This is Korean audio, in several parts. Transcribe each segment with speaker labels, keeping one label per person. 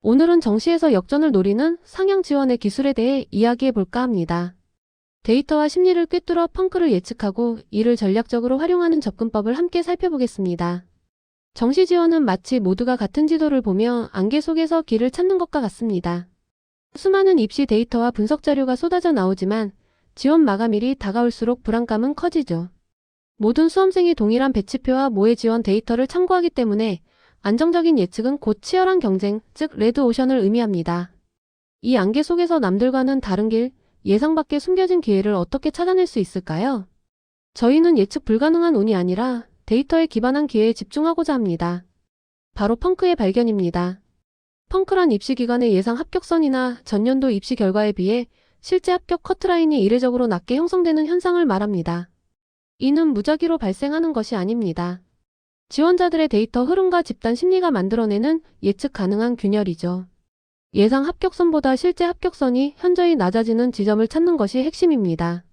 Speaker 1: 오늘은 정시에서 역전을 노리는 상향 지원의 기술에 대해 이야기해 볼까 합니다. 데이터와 심리를 꿰뚫어 펑크를 예측하고 이를 전략적으로 활용하는 접근법을 함께 살펴보겠습니다. 정시 지원은 마치 모두가 같은 지도를 보며 안개 속에서 길을 찾는 것과 같습니다. 수많은 입시 데이터와 분석 자료가 쏟아져 나오지만 지원 마감일이 다가올수록 불안감은 커지죠. 모든 수험생이 동일한 배치표와 모의 지원 데이터를 참고하기 때문에 안정적인 예측은 곧 치열한 경쟁, 즉 레드오션을 의미합니다. 이 안개 속에서 남들과는 다른 길, 예상 밖의 숨겨진 기회를 어떻게 찾아낼 수 있을까요? 저희는 예측 불가능한 운이 아니라 데이터에 기반한 기회에 집중하고자 합니다. 바로 펑크의 발견입니다. 펑크란 입시기관의 예상 합격선이나 전년도 입시 결과에 비해 실제 합격 커트라인이 이례적으로 낮게 형성되는 현상을 말합니다. 이는 무작위로 발생하는 것이 아닙니다. 지원자들의 데이터 흐름과 집단 심리가 만들어내는 예측 가능한 균열이죠. 예상 합격선보다 실제 합격선이 현저히 낮아지는 지점을 찾는 것이 핵심입니다.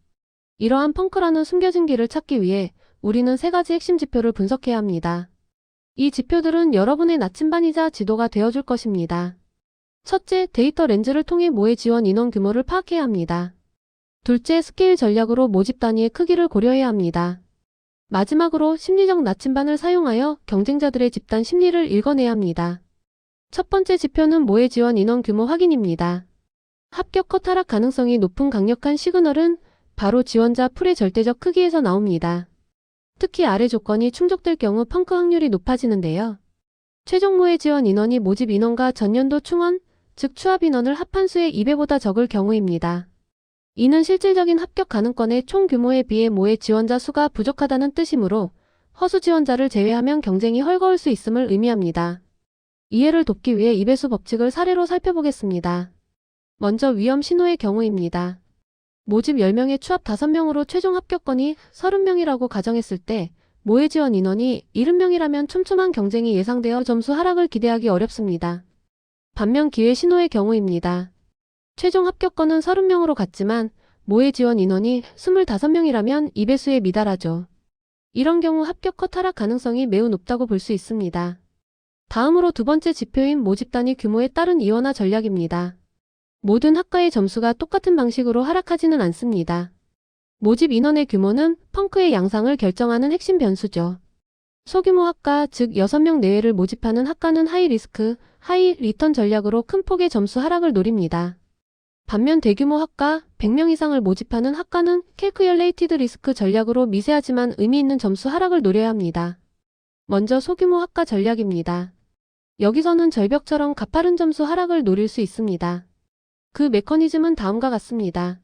Speaker 1: 이러한 펑크라는 숨겨진 길을 찾기 위해 우리는 세 가지 핵심 지표를 분석해야 합니다. 이 지표들은 여러분의 나침반이자 지도가 되어줄 것입니다. 첫째, 데이터 렌즈를 통해 모의 지원 인원 규모를 파악해야 합니다. 둘째, 스케일 전략으로 모집 단위의 크기를 고려해야 합니다. 마지막으로 심리적 나침반을 사용하여 경쟁자들의 집단 심리를 읽어내야 합니다. 첫 번째 지표는 모의 지원 인원 규모 확인입니다. 합격 컷 하락 가능성이 높은 강력한 시그널은 바로 지원자 풀의 절대적 크기에서 나옵니다. 특히 아래 조건이 충족될 경우 펑크 확률이 높아지는데요. 최종 모의 지원 인원이 모집 인원과 전년도 충원, 즉 추합 인원을 합한 수의 2배보다 적을 경우입니다. 이는 실질적인 합격 가능권의 총 규모에 비해 모의 지원자 수가 부족하다는 뜻이므로 허수 지원자를 제외하면 경쟁이 헐거울 수 있음을 의미합니다. 이해를 돕기 위해 2배수 법칙을 사례로 살펴보겠습니다. 먼저 위험 신호의 경우입니다. 모집 10명에 추합 5명으로 최종 합격권이 30명이라고 가정했을 때 모의 지원 인원이 70명이라면 촘촘한 경쟁이 예상되어 점수 하락을 기대하기 어렵습니다. 반면 기회 신호의 경우입니다. 최종 합격권은 30명으로 같지만 모의 지원 인원이 25명이라면 2배수에 미달하죠. 이런 경우 합격 컷 하락 가능성이 매우 높다고 볼 수 있습니다. 다음으로 두 번째 지표인 모집 단위 규모에 따른 이원화 전략입니다. 모든 학과의 점수가 똑같은 방식으로 하락하지는 않습니다. 모집 인원의 규모는 펑크의 양상을 결정하는 핵심 변수죠. 소규모 학과, 즉 6명 내외를 모집하는 학과는 하이 리스크, 하이 리턴 전략으로 큰 폭의 점수 하락을 노립니다. 반면 대규모 학과, 100명 이상을 모집하는 학과는 캘쿠얼레이티드 리스크 전략으로 미세하지만 의미 있는 점수 하락을 노려야 합니다. 먼저 소규모 학과 전략입니다. 여기서는 절벽처럼 가파른 점수 하락을 노릴 수 있습니다. 그 메커니즘은 다음과 같습니다.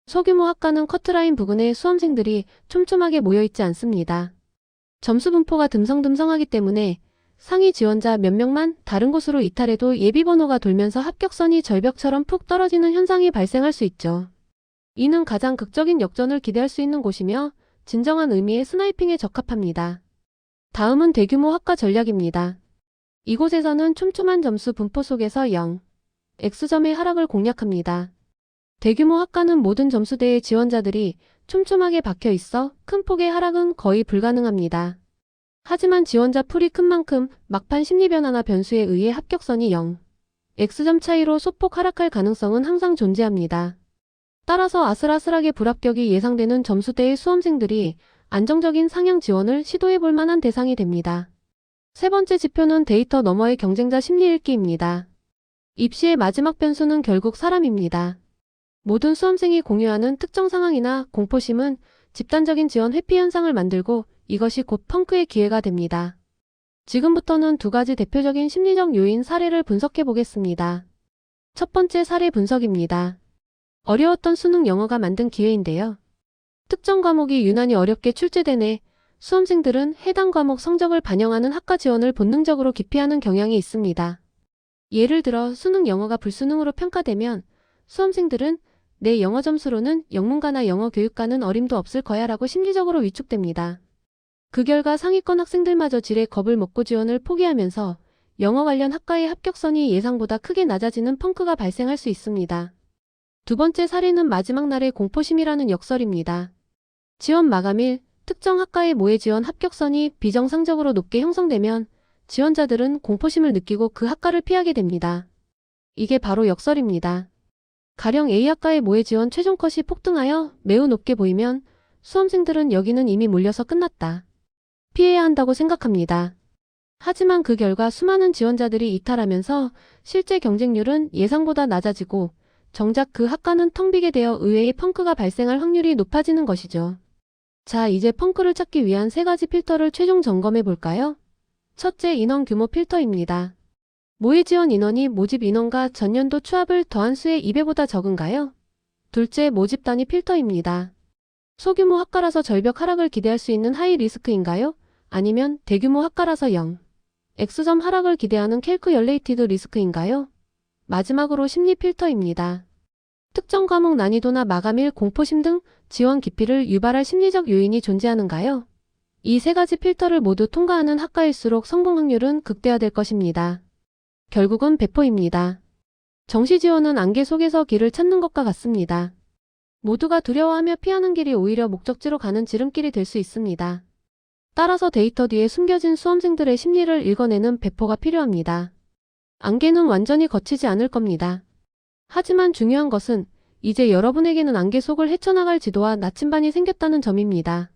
Speaker 1: 소규모 학과는 커트라인 부근에 수험생들이 촘촘하게 모여있지 않습니다. 점수 분포가 듬성듬성하기 때문에 상위 지원자 몇 명만 다른 곳으로 이탈해도 예비번호가 돌면서 합격선이 절벽처럼 푹 떨어지는 현상이 발생할 수 있죠. 이는 가장 극적인 역전을 기대할 수 있는 곳이며 진정한 의미의 스나이핑에 적합합니다. 다음은 대규모 학과 전략입니다. 이곳에서는 촘촘한 점수 분포 속에서 0, X점의 하락을 공략합니다. 대규모 학과는 모든 점수대의 지원자들이 촘촘하게 박혀 있어 큰 폭의 하락은 거의 불가능합니다. 하지만 지원자 풀이 큰 만큼 막판 심리 변화나 변수에 의해 합격선이 0, X점 차이로 소폭 하락할 가능성은 항상 존재합니다. 따라서 아슬아슬하게 불합격이 예상되는 점수대의 수험생들이 안정적인 상향 지원을 시도해 볼 만한 대상이 됩니다. 세 번째 지표는 데이터 너머의 경쟁자 심리 읽기입니다. 입시의 마지막 변수는 결국 사람입니다. 모든 수험생이 공유하는 특정 상황이나 공포심은 집단적인 지원 회피 현상을 만들고 이것이 곧 펑크의 기회가 됩니다. 지금부터는 두 가지 대표적인 심리적 요인 사례를 분석해 보겠습니다. 첫 번째 사례 분석입니다. 어려웠던 수능 영어가 만든 기회인데요. 특정 과목이 유난히 어렵게 출제되네 수험생들은 해당 과목 성적을 반영하는 학과 지원을 본능적으로 기피하는 경향이 있습니다. 예를 들어 수능 영어가 불수능으로 평가되면 수험생들은 내 영어 점수로는 영문과나 영어 교육과는 어림도 없을 거야 라고 심리적으로 위축됩니다. 그 결과 상위권 학생들마저 지레 겁을 먹고 지원을 포기하면서 영어 관련 학과의 합격선이 예상보다 크게 낮아지는 펑크가 발생할 수 있습니다. 두 번째 사례는 마지막 날의 공포심이라는 역설입니다. 지원 마감일, 특정 학과의 모의 지원 합격선이 비정상적으로 높게 형성되면 지원자들은 공포심을 느끼고 그 학과를 피하게 됩니다. 이게 바로 역설입니다. 가령 A학과의 모의 지원 최종 컷이 폭등하여 매우 높게 보이면 수험생들은 여기는 이미 몰려서 끝났다. 피해야 한다고 생각합니다. 하지만 그 결과 수많은 지원자들이 이탈하면서 실제 경쟁률은 예상보다 낮아지고 정작 그 학과는 텅 비게 되어 의외의 펑크가 발생할 확률이 높아지는 것이죠. 자, 이제 펑크를 찾기 위한 3가지 필터를 최종 점검해 볼까요? 첫째, 인원 규모 필터입니다. 모의 지원 인원이 모집 인원과 전년도 추합을 더한 수의 2배보다 적은가요? 둘째, 모집 단위 필터입니다. 소규모 학과라서 절벽 하락을 기대할 수 있는 하이 리스크인가요? 아니면 대규모 학과라서 0, X점 하락을 기대하는 캘쿠열레이티드 리스크인가요? 마지막으로 심리 필터입니다. 특정 과목 난이도나 마감일 공포심 등 지원 기피를 유발할 심리적 요인이 존재하는가요? 이 3가지 필터를 모두 통과하는 학과일수록 성공 확률은 극대화될 것입니다. 결국은 배포입니다. 정시 지원은 안개 속에서 길을 찾는 것과 같습니다. 모두가 두려워하며 피하는 길이 오히려 목적지로 가는 지름길이 될 수 있습니다. 따라서 데이터 뒤에 숨겨진 수험생들의 심리를 읽어내는 배포가 필요합니다. 안개는 완전히 걷히지 않을 겁니다. 하지만 중요한 것은 이제 여러분에게는 안개 속을 헤쳐나갈 지도와 나침반이 생겼다는 점입니다.